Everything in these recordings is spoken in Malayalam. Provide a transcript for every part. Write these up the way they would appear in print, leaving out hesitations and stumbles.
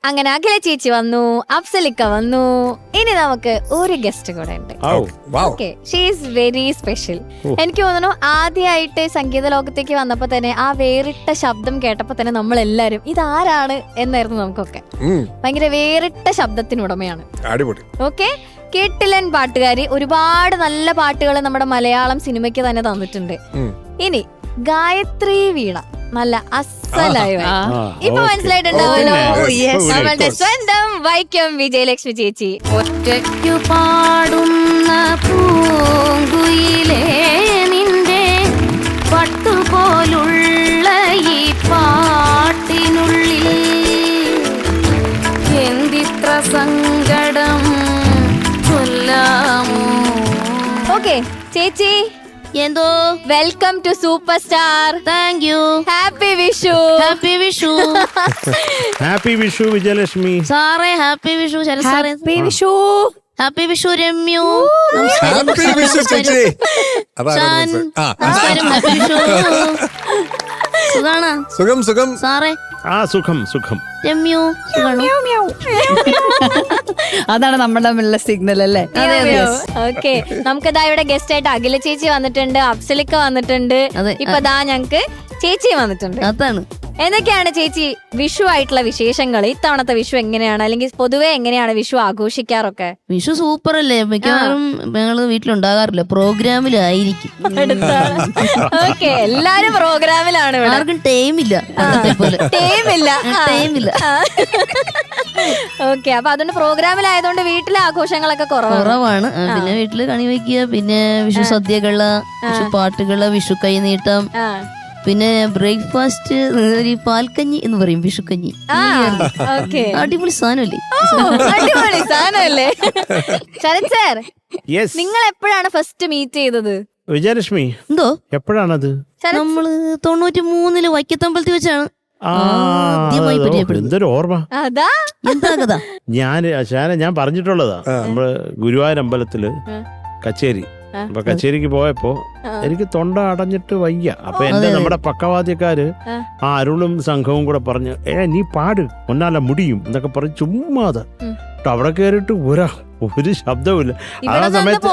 അങ്ങനെ അഖില ചേച്ചി വന്നു, അഫ്സലിക്ക വന്നു. ഇനി നമുക്ക് ഒരു ഗസ്റ്റ് കൂടെ ഉണ്ട്. Okay, she is very special. എനിക്ക് തോന്നുന്നു ആദ്യമായിട്ട് സംഗീത ലോകത്തേക്ക് വന്നപ്പോ തന്നെ ആ വേറിട്ട ശബ്ദം കേട്ടപ്പോ തന്നെ നമ്മളെല്ലാരും ഇതാരാണ് എന്നായിരുന്നു നമുക്കൊക്കെ. ഭയങ്കര വേറിട്ട ശബ്ദത്തിനുടമയാണ്. ഓക്കെ, കേട്ടില്ലൻ പാട്ടുകാരി. ഒരുപാട് നല്ല പാട്ടുകൾ നമ്മുടെ മലയാളം സിനിമയ്ക്ക് തന്നെ തന്നിട്ടുണ്ട്. ഇനി ഗായത്രി വീണ നല്ല അസലായി ഇപ്പൊ മനസ്സിലായിട്ടുണ്ടാവല്ലോ, നമ്മളുടെ സ്വന്തം വൈക്കം വിജയലക്ഷ്മി ചേച്ചി. ഒറ്റയ്ക്കു പാടുന്ന പൂങ്കുയിലേ നിന്റെ പട്ടുപോലുള്ള ഈ പാട്ടിനുള്ളിൽ എന്തിത്ര സങ്കടം കൊല്ലാമോ. ഓക്കെ ചേച്ചി, എന്തോ welcome to super star. Thank you. Happy Vishu. Happy Vishu. Happy Vishu Vijayalakshmi സാറേ. ഹാപ്പി വിഷു ശരത് സാറേ. ഹാപ്പി വിഷു. ഹാപ്പി വിഷു രമ്യു. ഹാപ്പി വിഷു ചേച്ചി. നമസ്കാരം. ഹാപ്പി വിഷു. സുഖാണോ? സുഖം സുഖം സാറേ. സുഖം സുഖം. രമ്യു സുഖാണോ? അതാണ് നമ്മുടെ തമ്മിലുള്ള സിഗ്നൽ അല്ലേ? ഓക്കെ, നമുക്കിതാ ഇവിടെ ഗസ്റ്റ് ആയിട്ട് അഖില ചേച്ചി വന്നിട്ടുണ്ട്, അഫ്സലിക്ക വന്നിട്ടുണ്ട്, ഇപ്പൊ ദാ ഞങ്ങക്ക് ചേച്ചി വന്നിട്ടുണ്ട്. അതാണ്. എന്തൊക്കെയാണ് ചേച്ചി വിഷു ആയിട്ടുള്ള വിശേഷങ്ങൾ? ഇത്തവണത്തെ വിഷു എങ്ങനെയാണ്, അല്ലെങ്കിൽ പൊതുവെ എങ്ങനെയാണ് വിഷു ആഘോഷിക്കാറൊക്കെ? വിഷു സൂപ്പർ അല്ലേ? മിക്കവാറും ഞങ്ങള് വീട്ടിലുണ്ടാകാറില്ല, പ്രോഗ്രാമിലായിരിക്കും. ഓക്കെ, എല്ലാരും പ്രോഗ്രാമിലാണ്. ആർക്കും ടൈമില്ല. ഓക്കെ, അപ്പൊ അതുകൊണ്ട് പ്രോഗ്രാമിലായതുകൊണ്ട് വീട്ടിലെ ആഘോഷങ്ങളൊക്കെ കുറവാണ്. പിന്നെ വീട്ടില് കണി വയ്ക്കുക, പിന്നെ വിഷു സദ്യകള്, വിഷു പാട്ടുകള്, വിഷു കൈനീട്ടം, പിന്നെ ബ്രേക്ക്ഫാസ്റ്റ് ഒരു പാൽക്കഞ്ഞി എന്ന് പറയും, വിഷുക്കഞ്ഞി. അടിപൊളി സാധനമല്ലേ? അടിപൊളി സാധനമല്ലേ? Sarath sir, yes. നിങ്ങൾ എപ്പോഴാണ് ഫസ്റ്റ് മീറ്റ് ചെയ്തത്? വിജയലക്ഷ്മി എന്തോ എപ്പോഴാണത്? നമ്മള് 93 വൈക്കത്തമ്പലത്തിൽ വെച്ചാണ് ആദ്യമായി പരിചയപ്പെടുന്നത്. എന്തൊരു ഓർമ്മ. അതാ എന്താ കഥ? ഞാൻ പറഞ്ഞിട്ടുള്ളതാ. നമ്മള് ഗുരുവായൂർ അമ്പലത്തില് കച്ചേരി. അപ്പൊ കച്ചേരിക്ക് പോയപ്പോ എനിക്ക് തൊണ്ട അടഞ്ഞിട്ട് വയ്യ. അപ്പൊ എന്റെ നമ്മുടെ പക്കവാദ്യക്കാര് ആ അരുളും സംഘവും കൂടെ പറഞ്ഞു, നീ പാട് ഒന്നാല മുടിയും എന്നൊക്കെ പറഞ്ഞ് ചുമ്മാതെ അവിടെ കയറിയിട്ട് ഒരു ശബ്ദവുമില്ല. ആ സമയത്ത്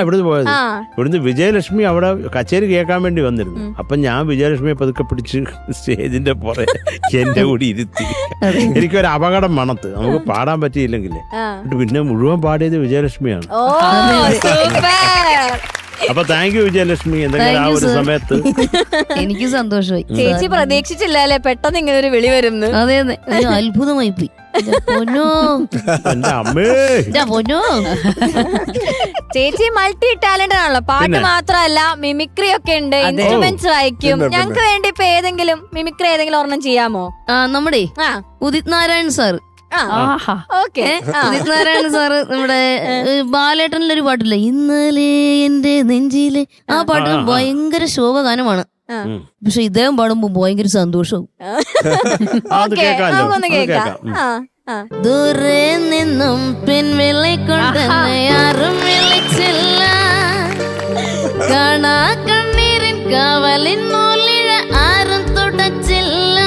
ഇവിടുന്ന് പോയത്. ഇവിടുന്ന് വിജയലക്ഷ്മി അവിടെ കച്ചേരി കേൾക്കാൻ വേണ്ടി വന്നിരുന്നു. അപ്പൊ ഞാൻ വിജയലക്ഷ്മിയെ പതുക്കെ പിടിച്ച് സ്റ്റേജിന്റെ പുറകെ എന്റെ കൂടി ഇരുത്തി. എനിക്കൊരു അപകടം മണത്ത്, നമുക്ക് പാടാൻ പറ്റിയില്ലെങ്കിലേ. പിന്നെ മുഴുവൻ പാടിയത് വിജയലക്ഷ്മിയാണ്. അപ്പൊ താങ്ക് യു വിജയലക്ഷ്മി. എന്തെങ്കിലും ആ ഒരു സമയത്ത് എനിക്ക് സന്തോഷമായി. ചേച്ചി പ്രതീക്ഷിച്ചില്ല അല്ലെ പെട്ടെന്ന് ഇങ്ങനെ ഒരു വിളി വരുന്നു? അതെ അതെ, അത്ഭുതമായി പോയി. ചേച്ചി മൾട്ടി ടാലന്റഡ് ആണല്ലോ. പാട്ട് മാത്രമല്ല, മിമിക്രി ഒക്കെ ഉണ്ട്, ഇൻസ്ട്രുമെന്റ്സ് വായിക്കും. ഞങ്ങൾക്ക് വേണ്ടി ഇപ്പൊ ഏതെങ്കിലും മിമിക്രി ഏതെങ്കിലും ഒരെണ്ണം ചെയ്യാമോ? നമ്മുടെ ഉദിത് നാരായൺ സാർ. ഉദിത് നാരായണ സാറ് നമ്മുടെ ബാലേട്ടനിലൊരു പാട്ടില്ല, ഇന്നലെ എന്റെ നെഞ്ചിലെ, ആ പാട്ട് ഭയങ്കര ശോകഗാനമാണ്. പക്ഷെ ഇദ്ദേഹം പാടുമ്പോ ഭയങ്കര സന്തോഷവും. ദൂരെ നിന്നും പിൻവിളിക്കൊണ്ടെന്നെ ആരും വിളിച്ചില്ല, കാണാ കണ്ണീരിൻ കാവലിൻ നൂലിഴ ആരും തുടച്ചില്ല,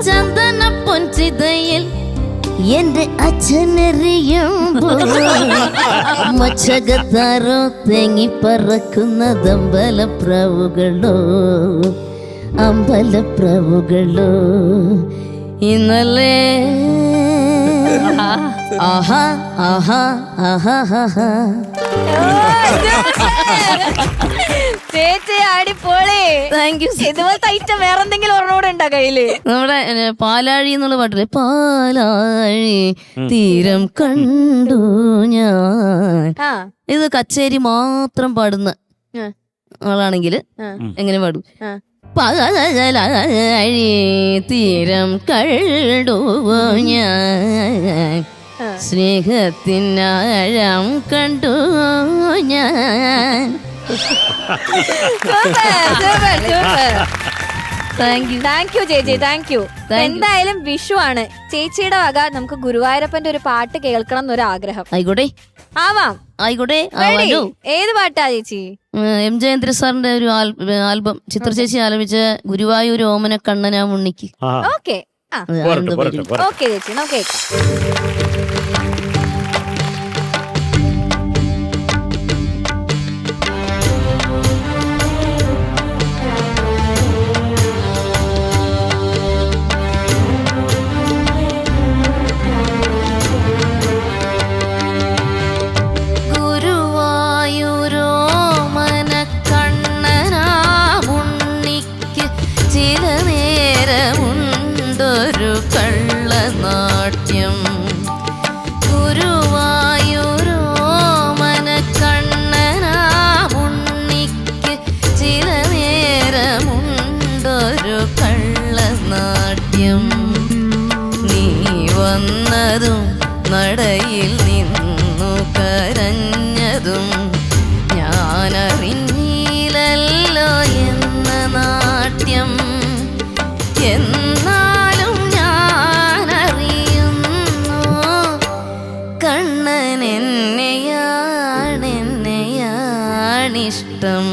ചന്ദന പൊൻചിതയിൽ എന്റെ അച്ഛനെറിയുമ്പോ മച്ചകത്താരോ തേങ്ങി പറക്കുന്നത് അമ്പലപ്രാവുകളോ, അമ്പലപ്രാവുകളോ. ഇന്നലെ ആഹാ ആഹാ ആഹാ. ചേച്ചി അടിപൊളി. Thank you. ഇതുപോലത്തെ ഐറ്റം വേറെ എന്തെങ്കിലും ഒരെണ്ണോടെ ഉണ്ടാ കയ്യില്? നമ്മുടെ പാലാഴി എന്നുള്ള പാട്ടില്ലേ, പാലാഴി തീരം കണ്ടു ഞാൻ. ഇത് കച്ചേരി മാത്രം പാടുന്ന ആളാണെങ്കിൽ എങ്ങനെ പാടും? പാലാഴി തീരം കണ്ടു ഞാൻ, സ്നേഹത്തിനാഴം കണ്ടു ഞാൻ. താങ്ക് യു ചേച്ചി, താങ്ക് യു. എന്തായാലും വിഷു ആണ്. ചേച്ചിയുടെ വക നമുക്ക് ഗുരുവായൂരപ്പന്റെ ഒരു പാട്ട് കേൾക്കണം എന്നൊരു ആഗ്രഹം. ആയിക്കോട്ടെ, ആവാം. ആയിക്കോട്ടെ. ഏത് പാട്ടാ ചേച്ചി? എം ജയന്ദ്ര സാറിന്റെ ഒരു ആൽബം ചിത്ര ചേച്ചി ആലപിച്ച ഗുരുവായൂർ ഓമന കണ്ണനാ മുണ്ണിക്ക്. ഓക്കെ, ആ. പോരട്ടെ പോരട്ടെ പോരട്ടെ. ഓക്കെ ചേച്ചി നമുക്ക് കേൾക്കാം. ഗുരുവായൂരോ മനക്കണ്ണനാമുണ്ണിക്ക് ചില നേരമുണ്ടൊരു കള്ളനാട്യം. ഗുരുവായൂരോ മനക്കണ്ണനാമുണ്ണിക്ക് ചില നേരമുണ്ടൊരു കള്ളനാട്യം. നീ വന്നതും നടയിൽ നിന്നു കരഞ്ഞതും ഞാനറിഞ്ഞില്ലല്ലോ എന്ന നാട്യം. എന്നാലും ഞാനറിയുന്നു കണ്ണൻ എന്നെയാണിഷ്ടം.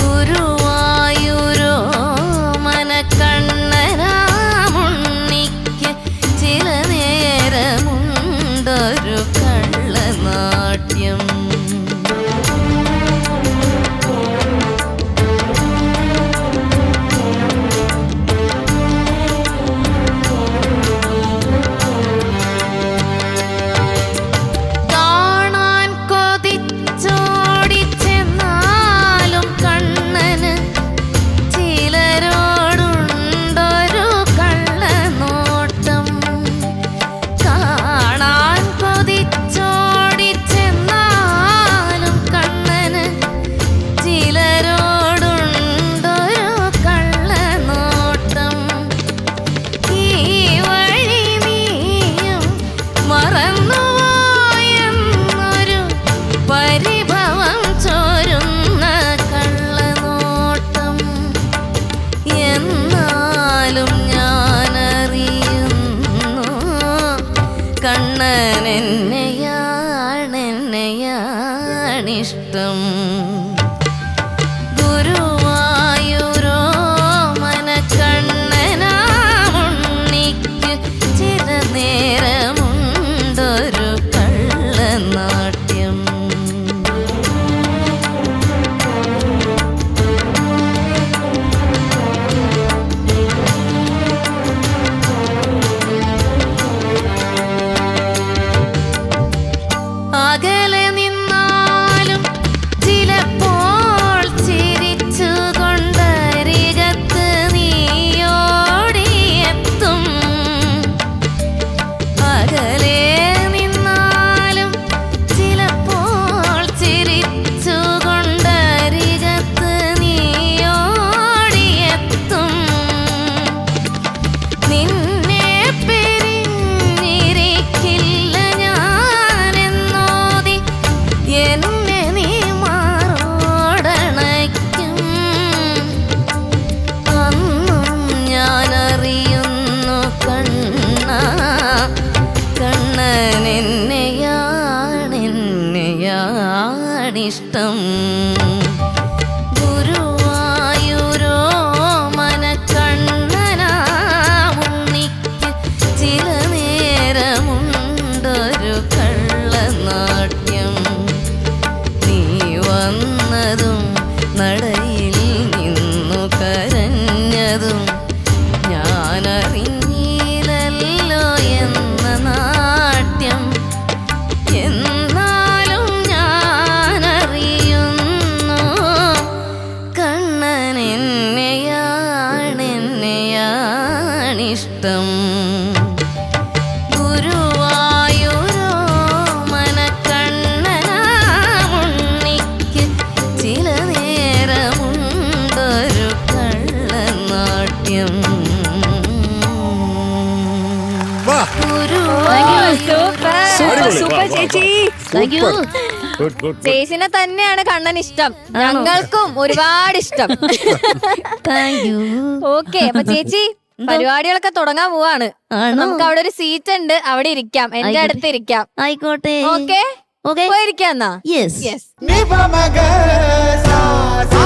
ഗുരുവായൂരോ മനക്കണ്ണനാമുണ്ണിക്ക് ചില നേരമുണ്ടൊരു കള്ളനാട്യം. കാണാൻ കൊതിച്ചോടിച്ചെന്നാലും കണ്ണന് ചിലരോടുണ്ടൊരു കള്ളനോട്ടം. കാണാൻ കൊതിച്ചോടിച്ചെന്നാലും കണ്ണന് ചിലരോടുണ്ടൊരു കള്ളനോട്ടം. ഈ വഴി നീയും മറന്നുപോയെന്നൊരു പരിഭവം ചോരുന്ന കള്ളനോട്ടം. എന്നാലും ഞാനറിയുന്നു കണ്ണൻ എന്നെയാണിഷ്ടം. ഗുരുവായൂരോ മനക്കണ്ണനാമുണ്ണിക്ക് ചില നേരമുണ്ടൊരു കള്ളനാട്യം. അകലെ നിന്നാലും ചിലപ്പോൾ ചിരിച്ചുകൊണ്ടരികത്ത് നീയോടിയെത്തും. അകലെ നിന്നാലും ചിലപ്പോൾ ചിരിച്ചുകൊണ്ടരികത്ത് നീയോടിയെത്തും. നിന്നെ പിരിഞ്ഞിരിക്കില്ല ഞാനെന്നോതി എന്നെ നീ മാറോടണയ്ക്കും. അന്നും ഞാനറിയുന്നു കണ്ണൻ എന്നെയാണിഷ്ടം. ഗുരുവായൂരോ മനക്കണ്ണനാമുണ്ണിക്ക് ചില നേരമുണ്ടൊരു കള്ളനാട്യം. നീ വന്നതും നടയിൽ നിന്നു കരഞ്ഞതും ഞാനറിഞ്ഞില്ലല്ലോ എന്ന നാട്യം. എന്നാലും ഞാനറിയുന്നു കണ്ണൻ എന്നെയാണിഷ്ടം. ഗുരുവായൂരോ മനക്കണ്ണനാമുണ്ണിക്ക് ചില നേരമുണ്ടൊരു കള്ളനാട്യം. വാ. സൂപ്പർ ചേച്ചി. Thank you. Good, good, good. ചേച്ചിനെ തന്നെയാണ് കണ്ണൻ ഇഷ്ടം. ഞങ്ങൾക്കും ഒരുപാട് ഇഷ്ടം. Thank you. ഓക്കെ, അപ്പൊ ചേച്ചി പരിപാടികളൊക്കെ തുടങ്ങാൻ പോവാണ്. നമുക്ക് അവിടെ ഒരു സീറ്റ് ഉണ്ട്, അവിടെ ഇരിക്കാം. എന്റെ അടുത്ത് ഇരിക്കാം. ആയിക്കോട്ടെ. ഓക്കെ ഓക്കെ പോയിരിക്കാം എന്നാ. Yes. Yes. Ni pa maga sa sa